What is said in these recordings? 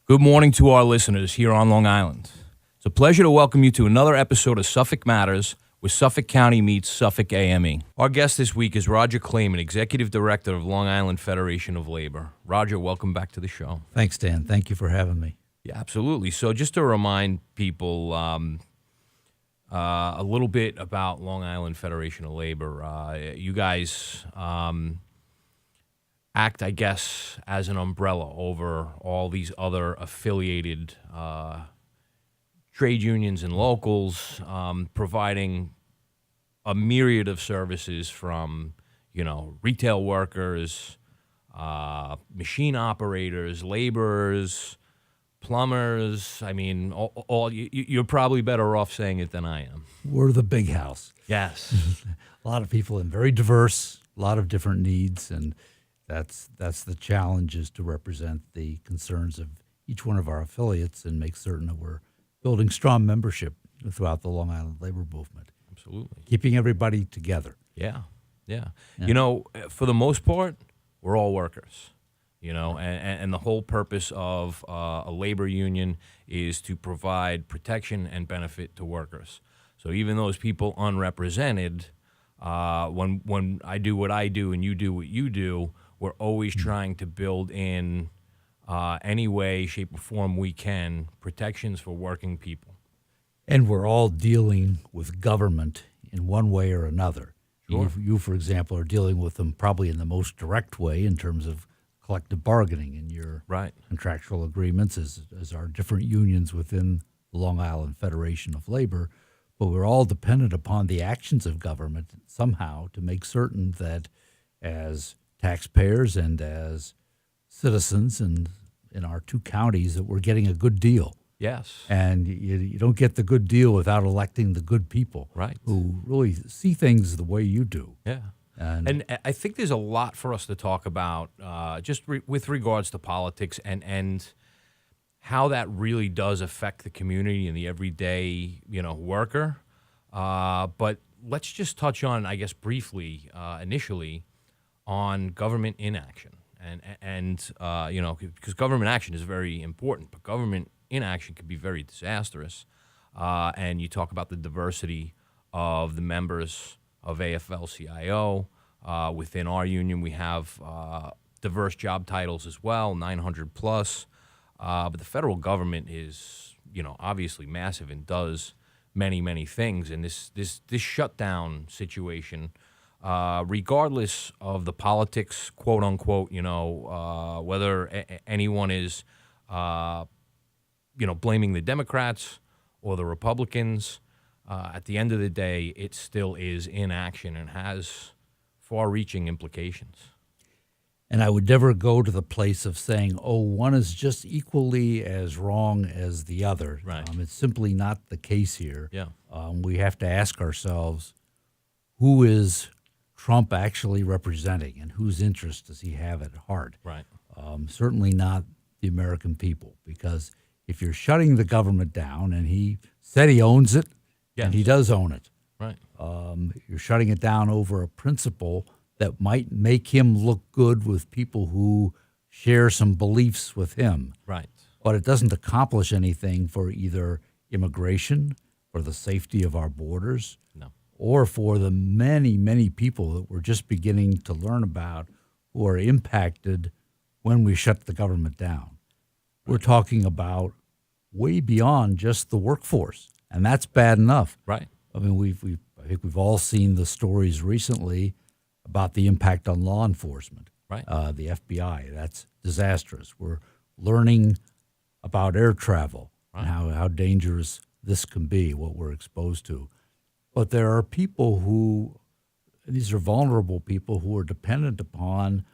Good morning to our listeners here on Long Island. It's a pleasure to welcome you to another episode of Suffolk Matters, where Suffolk County meets Suffolk AME. Our guest this week is Roger Clayman, Executive Director of Long Island Federation of Labor. Roger, welcome back to the show. Thanks, Dan. Thank you for having me. Yeah, absolutely. So just to remind people a little bit about Long Island Federation of Labor, you guys act, I guess, as an umbrella over all these other affiliated trade unions and locals, providing a myriad of services from, retail workers, machine operators, laborers, plumbers. I mean, you're probably better off saying it than I am. We're the big house. Yes. A lot of people and very diverse, a lot of different needs, and that's the challenge, is to represent the concerns of each one of our affiliates and make certain that we're building strong membership throughout the Long Island labor movement. Absolutely. Keeping everybody together. Yeah. For the most part, we're all workers, and the whole purpose of a labor union is to provide protection and benefit to workers. So even those people unrepresented, when I do what I do and you do what you do, we're always trying to build in any way, shape, or form we can protections for working people. And we're all dealing with government in one way or another. Sure. You, for example, are dealing with them probably in the most direct way in terms of collective bargaining in your contractual agreements, as are different unions within the Long Island Federation of Labor. But we're all dependent upon the actions of government somehow to make certain that as taxpayers and as citizens and in our two counties that we're getting a good deal. Yes. And you don't get the good deal without electing the good people, right, who really see things the way you do. Yeah. And I think there's a lot for us to talk about with regards to politics and how that really does affect the community and the everyday, worker. But let's just touch on, I guess, briefly, initially, on government inaction. And because government action is very important, but government inaction can be very disastrous. And you talk about the diversity of the members of AFL-CIO. Within our union, we have diverse job titles as well, 900 plus. But the federal government is, obviously massive and does many, many things. And this shutdown situation, regardless of the politics, quote unquote, whether anyone is, blaming the Democrats or the Republicans, at the end of the day, it still is inaction and has far-reaching implications. And I would never go to the place of saying, one is just equally as wrong as the other. Right. It's simply not the case here. Yeah. We have to ask ourselves, who is Trump actually representing and whose interest does he have at heart? Right. Certainly not the American people, because if you're shutting the government down, and he said he owns it, and he does own it, right. You're shutting it down over a principle that might make him look good with people who share some beliefs with him. Right. But it doesn't accomplish anything for either immigration, for the safety of our borders, no, or for the many, many people that we're just beginning to learn about who are impacted when we shut the government down. Right. We're talking about way beyond just the workforce, and that's bad enough. Right. I mean, I think we've all seen the stories recently about the impact on law enforcement. Right. The FBI, that's disastrous. We're learning about air travel and how dangerous this can be, what we're exposed to. But there are people these are vulnerable people who are dependent upon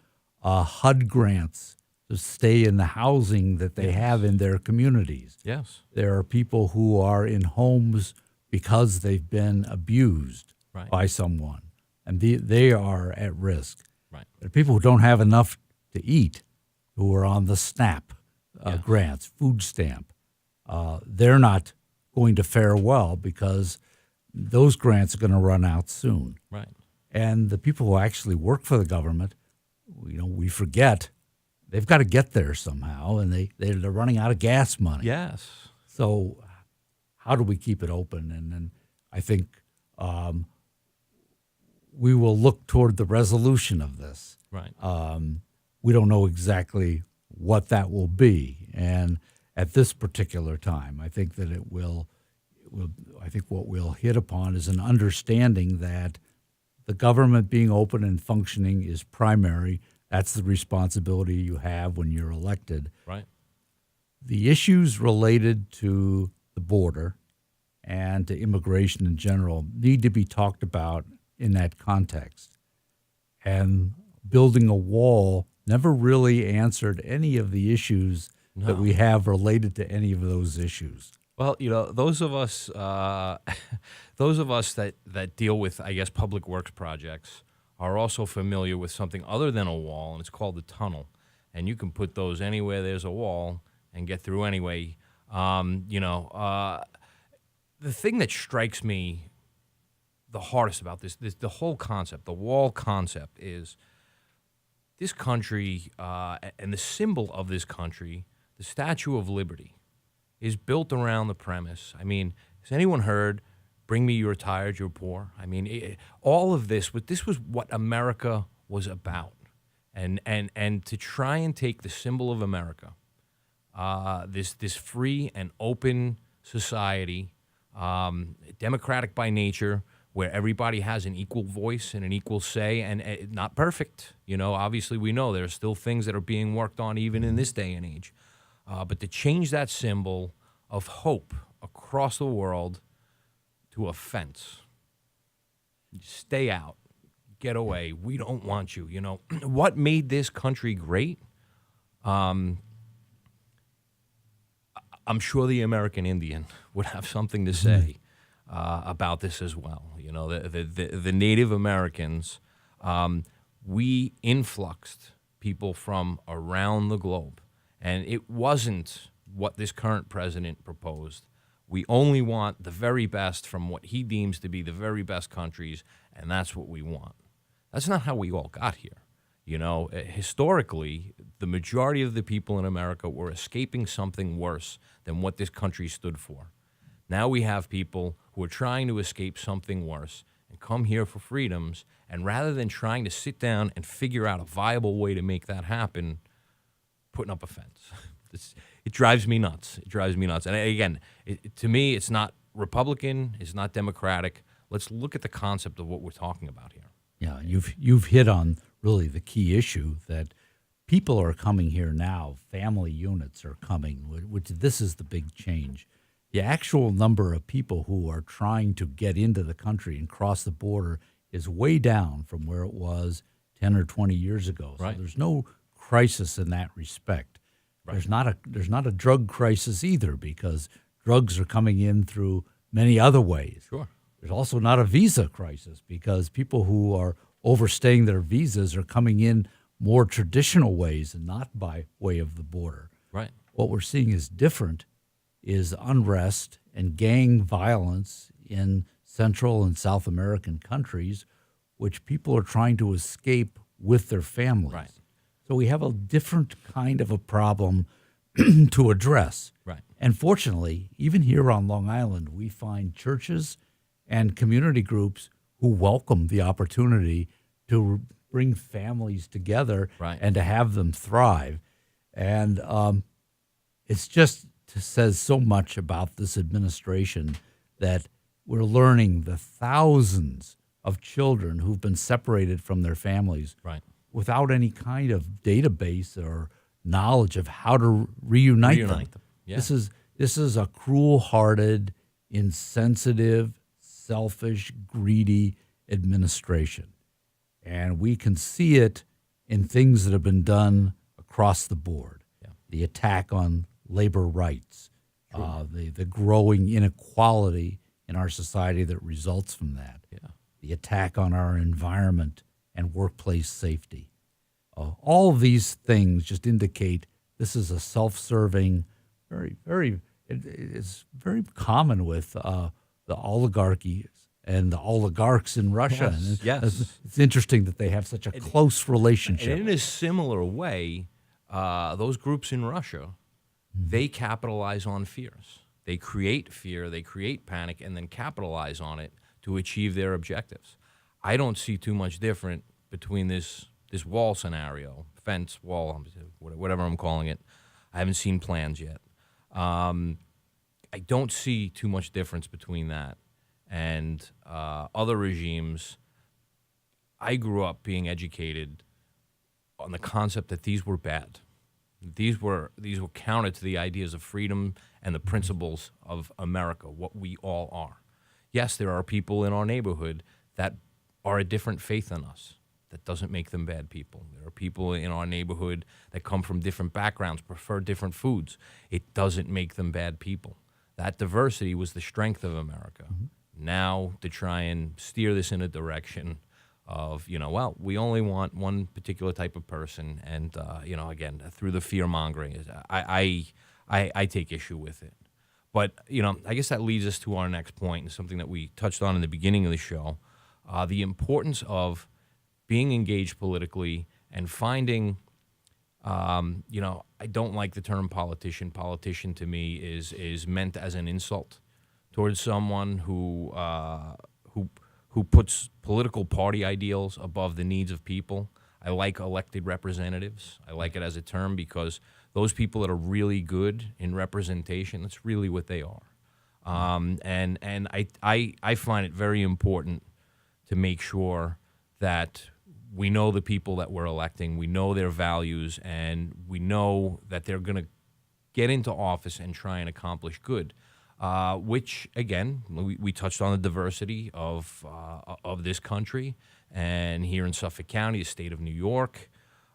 HUD grants to stay in the housing that they have in their communities. Yes. There are people who are in homes because they've been abused by someone, and they are at risk. Right. There are people who don't have enough to eat, who are on the SNAP grants, food stamp. They're not going to fare well because those grants are going to run out soon. Right. And the people who actually work for the government, we forget they've got to get there somehow, and they're running out of gas money. Yes. So how do we keep it open? And then I think we will look toward the resolution of this. Right. We don't know exactly what that will be, and at this particular time, I think that it will. I think what we'll hit upon is an understanding that the government being open and functioning is primary. That's the responsibility you have when you're elected. Right. The issues related to the border and to immigration in general need to be talked about in that context. And building a wall never really answered any of the issues that we have related to any of those issues. Well, those of us that deal with, I guess, public works projects are also familiar with something other than a wall, and it's called a tunnel. And you can put those anywhere there's a wall and get through anyway. The thing that strikes me the hardest about this the whole concept, the wall concept, is this country and the symbol of this country, the Statue of Liberty, is built around the premise. I mean, has anyone heard, "Bring me you're tired, you're poor"? I mean, all of this was what America was about. And to try and take the symbol of America, this free and open society, democratic by nature, where everybody has an equal voice and an equal say, and not perfect. Obviously we know there are still things that are being worked on even in this day and age. But to change that symbol of hope across the world to a fence, stay out, get away, we don't want you. What made this country great? I'm sure the American Indian would have something to say about this as well. The Native Americans, we influxed people from around the globe. And it wasn't what this current president proposed. We only want the very best from what he deems to be the very best countries, and that's what we want. That's not how we all got here. Historically, the majority of the people in America were escaping something worse than what this country stood for. Now we have people who are trying to escape something worse and come here for freedoms, and rather than trying to sit down and figure out a viable way to make that happen, putting up a fence. It drives me nuts. And again, to me, it's not Republican, it's not Democratic. Let's look at the concept of what we're talking about here. Yeah, you've hit on really the key issue that people are coming here now. Family units are coming, which this is the big change. The actual number of people who are trying to get into the country and cross the border is way down from where it was 10 or 20 years ago. So there's no crisis in that respect. Right. There's not a drug crisis either, because drugs are coming in through many other ways. Sure. There's also not a visa crisis, because people who are overstaying their visas are coming in more traditional ways and not by way of the border. Right. What we're seeing is different is unrest and gang violence in Central and South American countries, which people are trying to escape with their families. Right. So we have a different kind of a problem to address. Right. And fortunately, even here on Long Island, we find churches and community groups who welcome the opportunity to bring families together and to have them thrive. And it's just says so much about this administration that we're learning the thousands of children who've been separated from their families without any kind of database or knowledge of how to reunite them. Yeah. This is a cruel-hearted, insensitive, selfish, greedy administration. And we can see it in things that have been done across the board. Yeah. The attack on labor rights, the growing inequality in our society that results from that, the attack on our environment and workplace safety. All of these things just indicate this is a self-serving, it's very common with the oligarchies and the oligarchs in Russia. Yes. It's interesting that they have such a close relationship. And in a similar way, those groups in Russia, they capitalize on fears. They create fear, they create panic, and then capitalize on it to achieve their objectives. I don't see too much different between this wall scenario, fence, wall, whatever I'm calling it. I haven't seen plans yet. I don't see too much difference between that and other regimes. I grew up being educated on the concept that these were bad. These were counter to the ideas of freedom and the principles of America, what we all are. Yes, there are people in our neighborhood that are a different faith than us. That doesn't make them bad people. There are people in our neighborhood that come from different backgrounds, prefer different foods. It doesn't make them bad people. That diversity was the strength of America. Now to try and steer this in a direction of, well, we only want one particular type of person, and again, through the fear mongering, I take issue with it. But I guess that leads us to our next point, and something that we touched on in the beginning of the show: the importance of being engaged politically and finding. I don't like the term politician. Politician to me is meant as an insult towards someone who puts political party ideals above the needs of people. I like elected representatives. I like it as a term because those people that are really good in representation, that's really what they are. And I find it very important to make sure that we know the people that we're electing, we know their values, and we know that they're going to get into office and try and accomplish good. Which, again, we touched on the diversity of this country, and here in Suffolk County, the state of New York,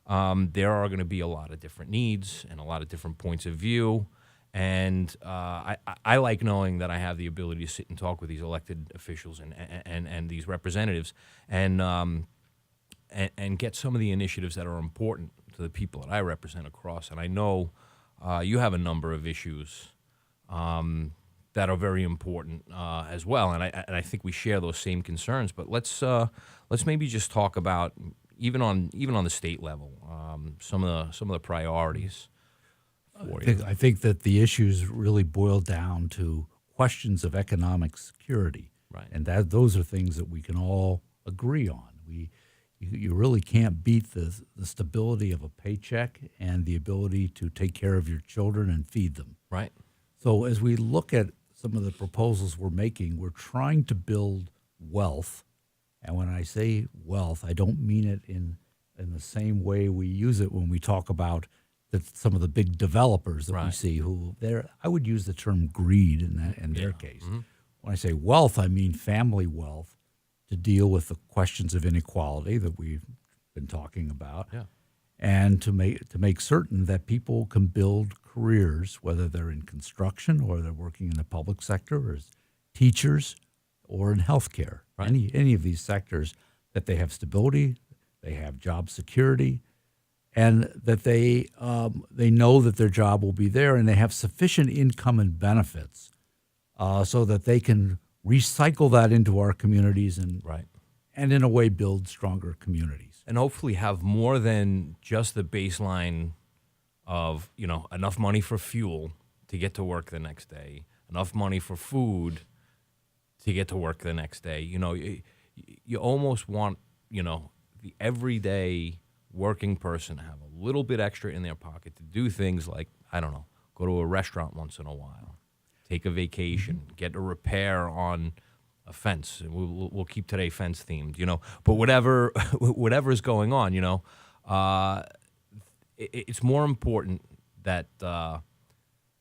there are going to be a lot of different needs and a lot of different points of view. And I like knowing that I have the ability to sit and talk with these elected officials and these representatives and get some of the initiatives that are important to the people that I represent across. And I know you have a number of issues that are very important as well, and I think we share those same concerns. But let's maybe just talk about even on the state level some of the priorities for you. I think that the issues really boil down to questions of economic security, right? And those are things that we can all agree on. You really can't beat the stability of a paycheck and the ability to take care of your children and feed them. Right. So as we look at some of the proposals we're making, we're trying to build wealth. And when I say wealth, I don't mean it in the same way we use it when we talk about some of the big developers that we see I would use the term greed in their case. Mm-hmm. When I say wealth, I mean family wealth to deal with the questions of inequality that we've been talking about. Yeah. And to make certain that people can build careers, whether they're in construction or they're working in the public sector or as teachers or in healthcare, right. Any of these sectors, that they have stability, they have job security, and that they know that their job will be there, and they have sufficient income and benefits so that they can recycle that into our communities and in a way build stronger communities. And hopefully have more than just the baseline of, enough money for fuel to get to work the next day, enough money for food to get to work the next day. You almost want, the everyday working person to have a little bit extra in their pocket to do things like, I don't know, go to a restaurant once in a while, take a vacation, get a repair on a fence. We'll keep today fence themed, But whatever is going on, it's more important that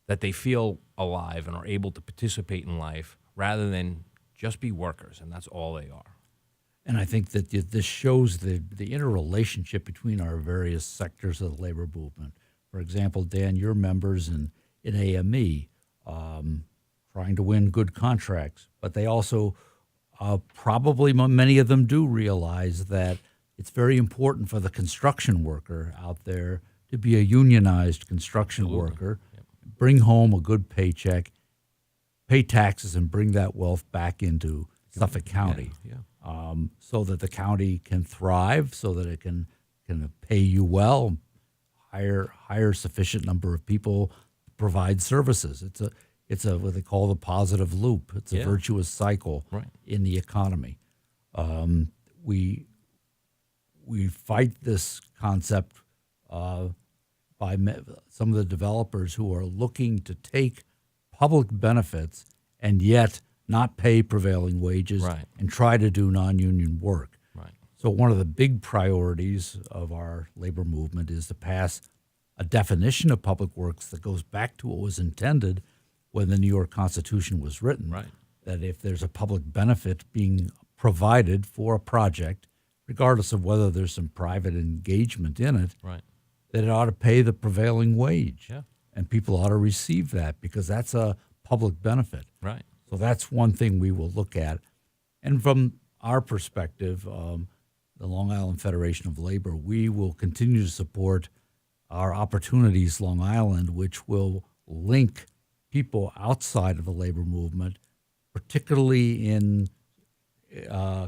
they feel alive and are able to participate in life rather than just be workers, and that's all they are. And I think that this shows the interrelationship between our various sectors of the labor movement. For example, Dan, your members in AME, trying to win good contracts, but they also probably many of them do realize that it's very important for the construction worker out there to be a unionized construction worker, bring home a good paycheck, pay taxes, and bring that wealth back into Suffolk County, so that the county can thrive, so that it can pay you well, hire sufficient number of people to provide services. It's a what they call the positive loop. It's a virtuous cycle in the economy. We fight this concept by some of the developers who are looking to take public benefits and yet not pay prevailing wages and try to do non-union work. So one of the big priorities of our labor movement is to pass a definition of public works that goes back to what was intended when the New York Constitution was written, that if there's a public benefit being provided for a project, regardless of whether there's some private engagement in it, that it ought to pay the prevailing wage. And people ought to receive that because that's a public benefit. So that's one thing we will look at. And from our perspective, the Long Island Federation of Labor, we will continue to support our Opportunities Long Island, which will link people outside of the labor movement, particularly in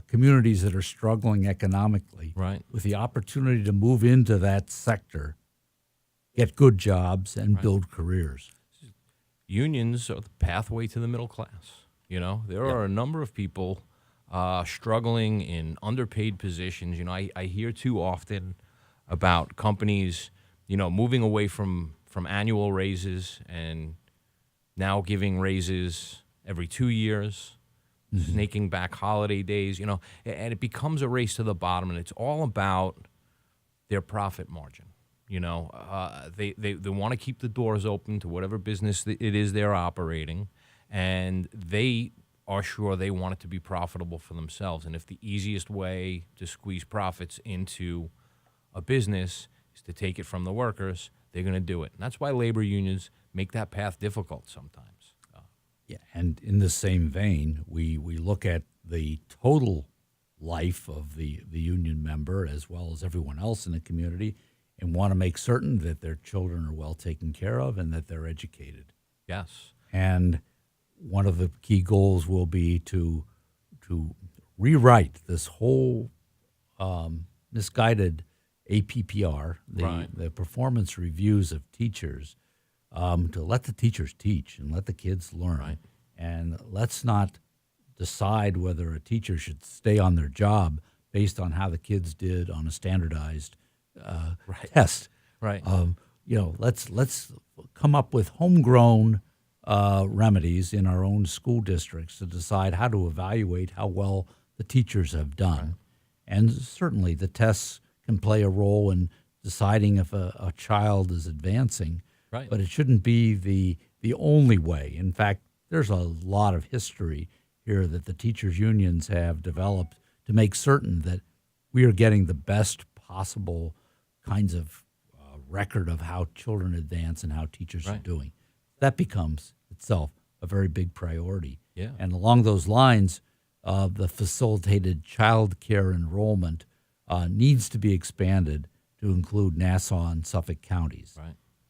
communities that are struggling economically, with the opportunity to move into that sector, get good jobs, and build careers. Unions are the pathway to the middle class. You know, there are a number of people struggling in underpaid positions. You know, I hear too often about companies, you know, moving away from annual raises and now giving raises every 2 years, snaking back holiday days, you know, and it becomes a race to the bottom, and it's all about their profit margin. You know, they want to keep the doors open to whatever business it is they're operating, and they are sure they want it to be profitable for themselves. And if the easiest way to squeeze profits into a business is to take it from the workers, they're going to do it. And that's why labor unions make that path difficult sometimes. And in the same vein, we look at the total life of the union member as well as everyone else in the community and want to make certain that their children are well taken care of and that they're educated. Yes. And one of the key goals will be to rewrite this whole misguided APPR, the performance reviews of teachers, to let the teachers teach and let the kids learn. And let's not decide whether a teacher should stay on their job based on how the kids did on a standardized test. You know, let's come up with homegrown remedies in our own school districts to decide how to evaluate how well the teachers have done. And certainly the tests can play a role in deciding if a child is advancing, but it shouldn't be the only way. In fact, there's a lot of history here that the teachers' unions have developed to make certain that we are getting the best possible kinds of record of how children advance and how teachers are doing. That becomes itself a very big priority. And along those lines, the facilitated child care enrollment needs to be expanded to include Nassau and Suffolk counties.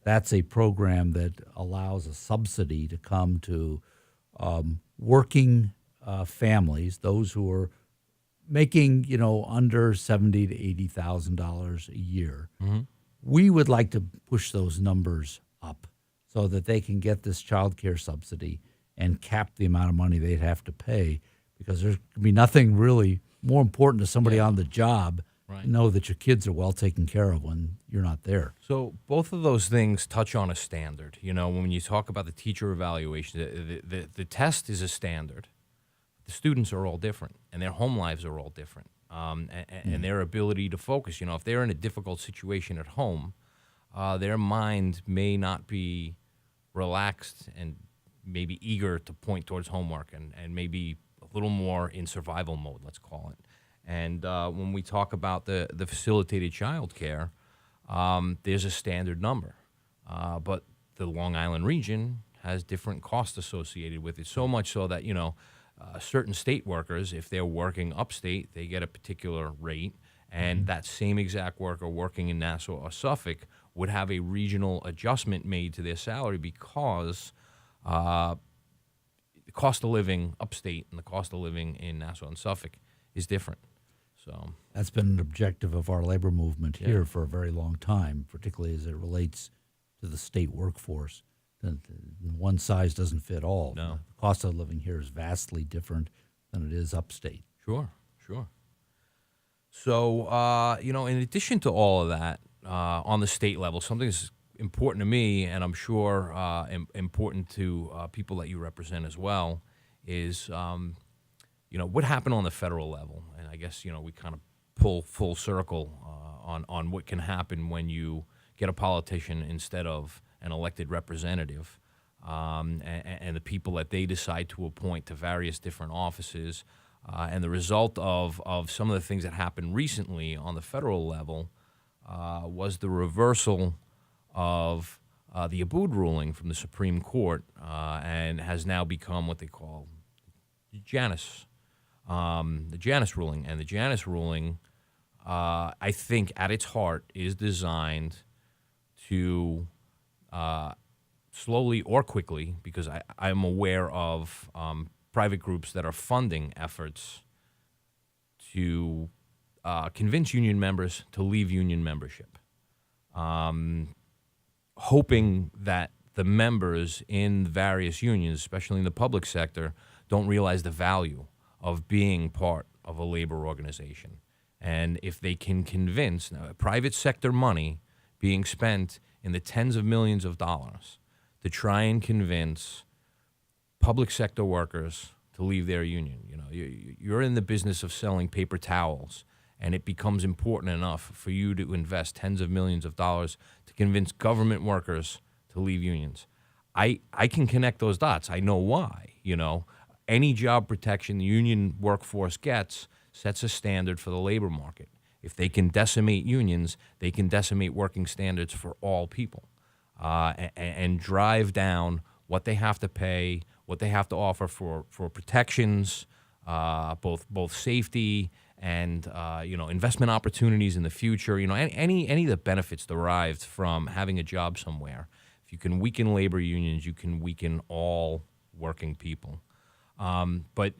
That's a program that allows a subsidy to come to working families, those who are making, you know, under $70,000 to $80,000 a year. We would like to push those numbers up so that they can get this child care subsidy and cap the amount of money they'd have to pay, because there can be nothing really more important to somebody on the job to know that your kids are well taken care of when you're not there. So both of those things touch on a standard. You know, when you talk about the teacher evaluation, the test is a standard. The students are all different, and their home lives are all different, and their ability to focus. You know, if they're in a difficult situation at home, their mind may not be relaxed and maybe eager to point towards homework and maybe a little more in survival mode, let's call it. And when we talk about the facilitated child care, there's a standard number. But the Long Island region has different costs associated with it, so much so that, you know, certain state workers, if they're working upstate, they get a particular rate, and that same exact worker working in Nassau or Suffolk would have a regional adjustment made to their salary because the cost of living upstate and the cost of living in Nassau and Suffolk is different. So that's been an objective of our labor movement here for a very long time, particularly as it relates to the state workforce. One size doesn't fit all. No. The cost of living here is vastly different than it is upstate. Sure. So, in addition to all of that, on the state level, something that's important to me, and I'm sure important to people that you represent as well, is, what happened on the federal level. And I guess, we kind of pull full circle on what can happen when you get a politician instead of an elected representative, and the people that they decide to appoint to various different offices. And the result of some of the things that happened recently on the federal level was the reversal of the Abood ruling from the Supreme Court, and has now become what they call the Janus ruling. And the Janus ruling, I think, at its heart, is designed to slowly or quickly, because I'm aware of private groups that are funding efforts to convince union members to leave union membership, hoping that the members in various unions, especially in the public sector, don't realize the value of being part of a labor organization. And if they can convince, now, private sector money being spent in the tens of millions of dollars to try and convince public sector workers to leave their union. You're in the business of selling paper towels, and it becomes important enough for you to invest tens of millions of dollars to convince government workers to leave unions. I can connect those dots. I know why. Any job protection the union workforce gets sets a standard for the labor market. If they can decimate unions, they can decimate working standards for all people, and drive down what they have to pay, what they have to offer for protections, both safety and investment opportunities in the future. Any of the benefits derived from having a job somewhere. If you can weaken labor unions, you can weaken all working people. But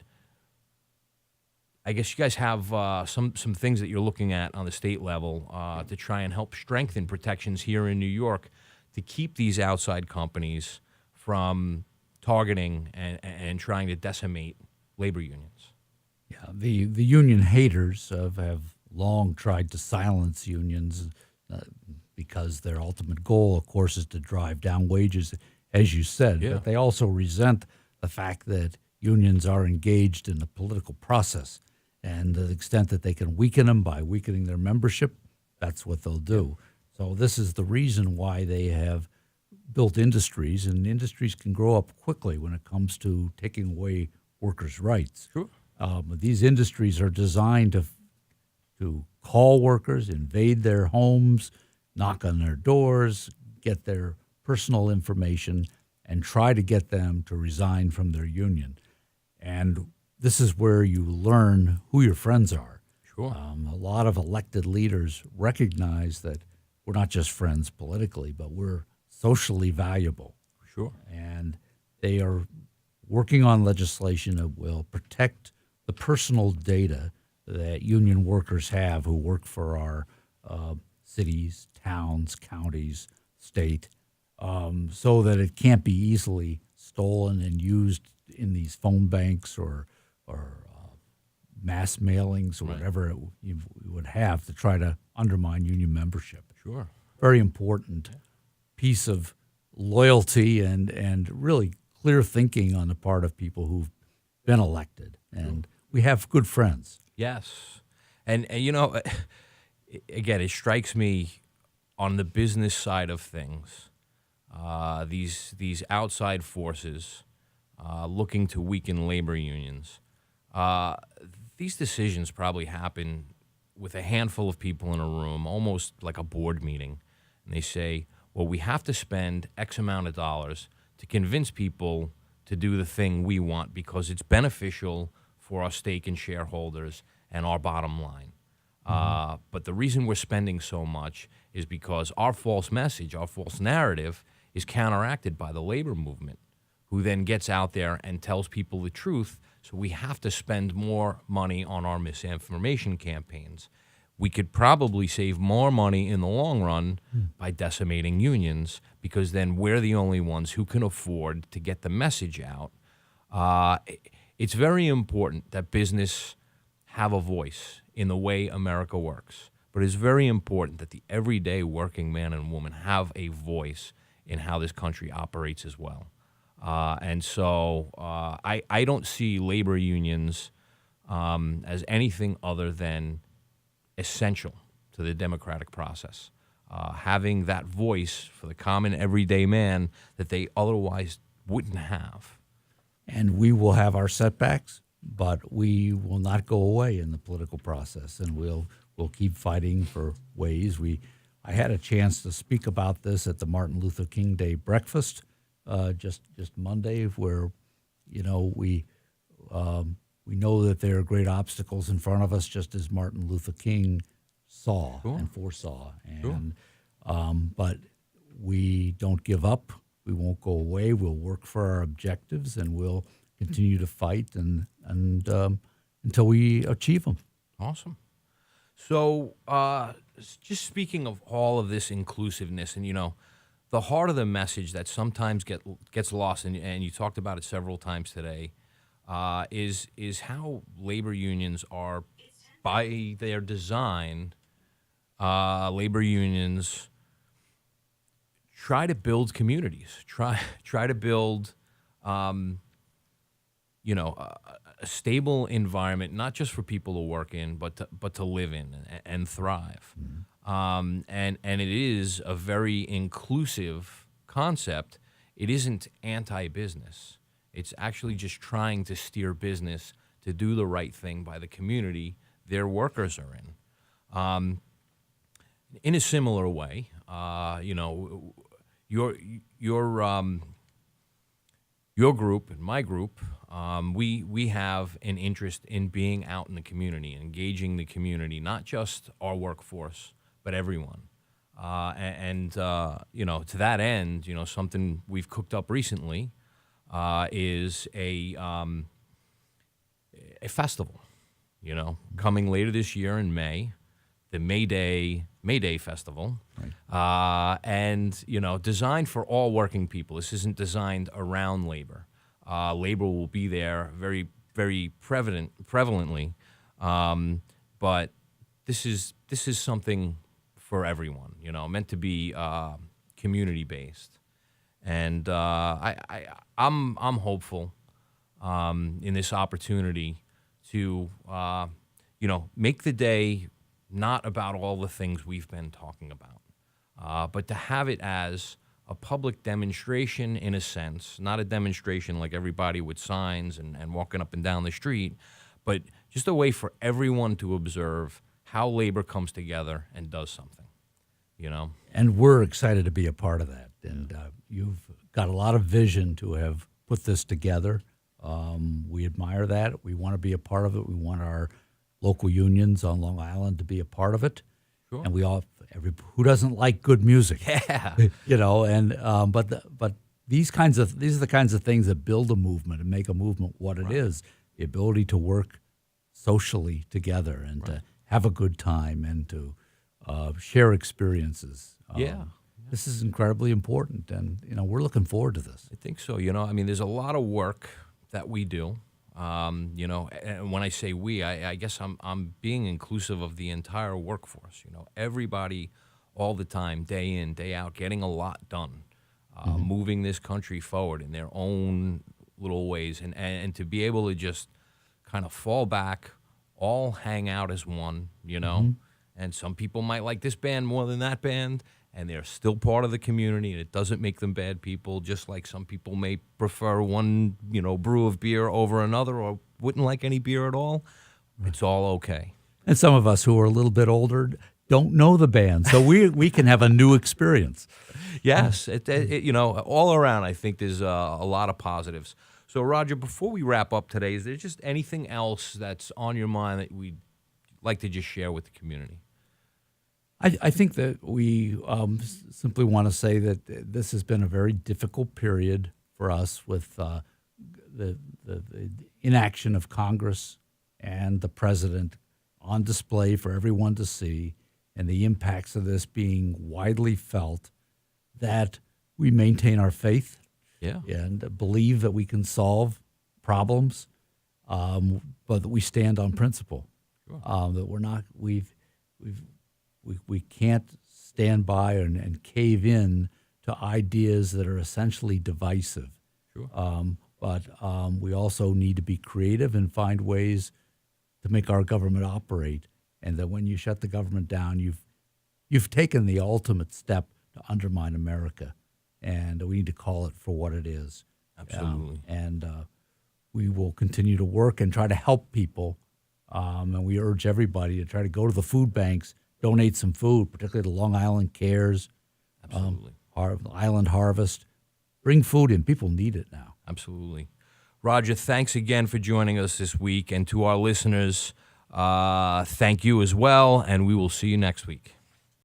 I guess you guys have some things that you're looking at on the state level to try and help strengthen protections here in New York to keep these outside companies from targeting and trying to decimate labor unions. Yeah, the union haters have long tried to silence unions because their ultimate goal, of course, is to drive down wages, as you said. Yeah. But they also resent the fact that unions are engaged in the political process. And to the extent that they can weaken them by weakening their membership, that's what they'll do. So this is the reason why they have built industries, and industries can grow up quickly when it comes to taking away workers' rights. Sure. These industries are designed to call workers, invade their homes, knock on their doors, get their personal information, and try to get them to resign from their union. And this is where you learn who your friends are. Sure. A lot of elected leaders recognize that we're not just friends politically, but we're socially valuable. Sure. And they are working on legislation that will protect the personal data that union workers have who work for our cities, towns, counties, state, so that it can't be easily stolen and used in these phone banks or mass mailings or whatever you would have to try to undermine union membership. Sure. Very important piece of loyalty and really clear thinking on the part of people who've been elected. And we have good friends. Yes. And again, it strikes me on the business side of things, these outside forces looking to weaken labor unions. These decisions probably happen with a handful of people in a room, almost like a board meeting. And they say, well, we have to spend X amount of dollars to convince people to do the thing we want because it's beneficial for our stake and shareholders and our bottom line. But the reason we're spending so much is because our false message, our false narrative, is counteracted by the labor movement, who then gets out there and tells people the truth. So we have to spend more money on our misinformation campaigns. We could probably save more money in the long run by decimating unions, because then we're the only ones who can afford to get the message out. It's very important that business have a voice in the way America works, but it's very important that the everyday working man and woman have a voice in how this country operates as well. And so I don't see labor unions as anything other than essential to the democratic process. Having that voice for the common everyday man that they otherwise wouldn't have. And we will have our setbacks, but we will not go away in the political process, and we'll keep fighting for ways. I had a chance to speak about this at the Martin Luther King Day breakfast just Monday, where we know that there are great obstacles in front of us, just as Martin Luther King saw and foresaw. And but we don't give up. We won't go away. We'll work for our objectives, and we'll continue to fight and until we achieve them. Awesome. So, just speaking of all of this inclusiveness, and the heart of the message that sometimes gets lost, and you talked about it several times today, is how labor unions are, by their design, labor unions try to build communities, try to build, a stable environment, not just for people to work in, but to live in and thrive. Mm-hmm. And it is a very inclusive concept. It isn't anti-business. It's actually just trying to steer business to do the right thing by the community their workers are in. In a similar way, your group and my group, we have an interest in being out in the community, engaging the community, not just our workforce, but everyone. To that end, something we've cooked up recently is a festival, coming later this year in May, the May Day Festival, right. Designed for all working people. This isn't designed around labor. Labor will be there very, very prevalently, but this is something for everyone. Meant to be community based, and I'm hopeful in this opportunity to make the day not about all the things we've been talking about, but to have it as a public demonstration in a sense, not a demonstration like everybody with signs and walking up and down the street, but just a way for everyone to observe how labor comes together and does something, And we're excited to be a part of that. And you've got a lot of vision to have put this together. We admire that. We want to be a part of it. We want our local unions on Long Island to be a part of it. Sure. And we all, who doesn't like good music? Yeah. But these are the kinds of things that build a movement and make a movement what it is. The ability to work socially together and to have a good time and to share experiences. This is incredibly important, and we're looking forward to this. I think so. There's a lot of work that we do. And when I say we, I guess I'm being inclusive of the entire workforce. Everybody, all the time, day in, day out, getting a lot done, moving this country forward in their own little ways, and to be able to just kind of fall back, all hang out as one. And some people might like this band more than that band, and they're still part of the community, and it doesn't make them bad people, just like some people may prefer one, brew of beer over another or wouldn't like any beer at all. Right. It's all okay. And some of us who are a little bit older don't know the band, so we can have a new experience. Yes, all around, I think there's a lot of positives. So, Roger, before we wrap up today, is there just anything else that's on your mind that we'd like to just share with the community? I think that we simply want to say that this has been a very difficult period for us with the inaction of Congress and the president on display for everyone to see, and the impacts of this being widely felt, that we maintain our faith and believe that we can solve problems, but that we stand on principle. Sure. That we're not we can't stand by and cave in to ideas that are essentially divisive. Sure. But we also need to be creative and find ways to make our government operate. And that when you shut the government down, you've taken the ultimate step to undermine America, and we need to call it for what it is. Absolutely. We will continue to work and try to help people. And we urge everybody to try to go to the food banks, donate some food, particularly the Long Island Cares, Absolutely. Island Harvest. Bring food in. People need it now. Absolutely. Roger, thanks again for joining us this week. And to our listeners, thank you as well. And we will see you next week.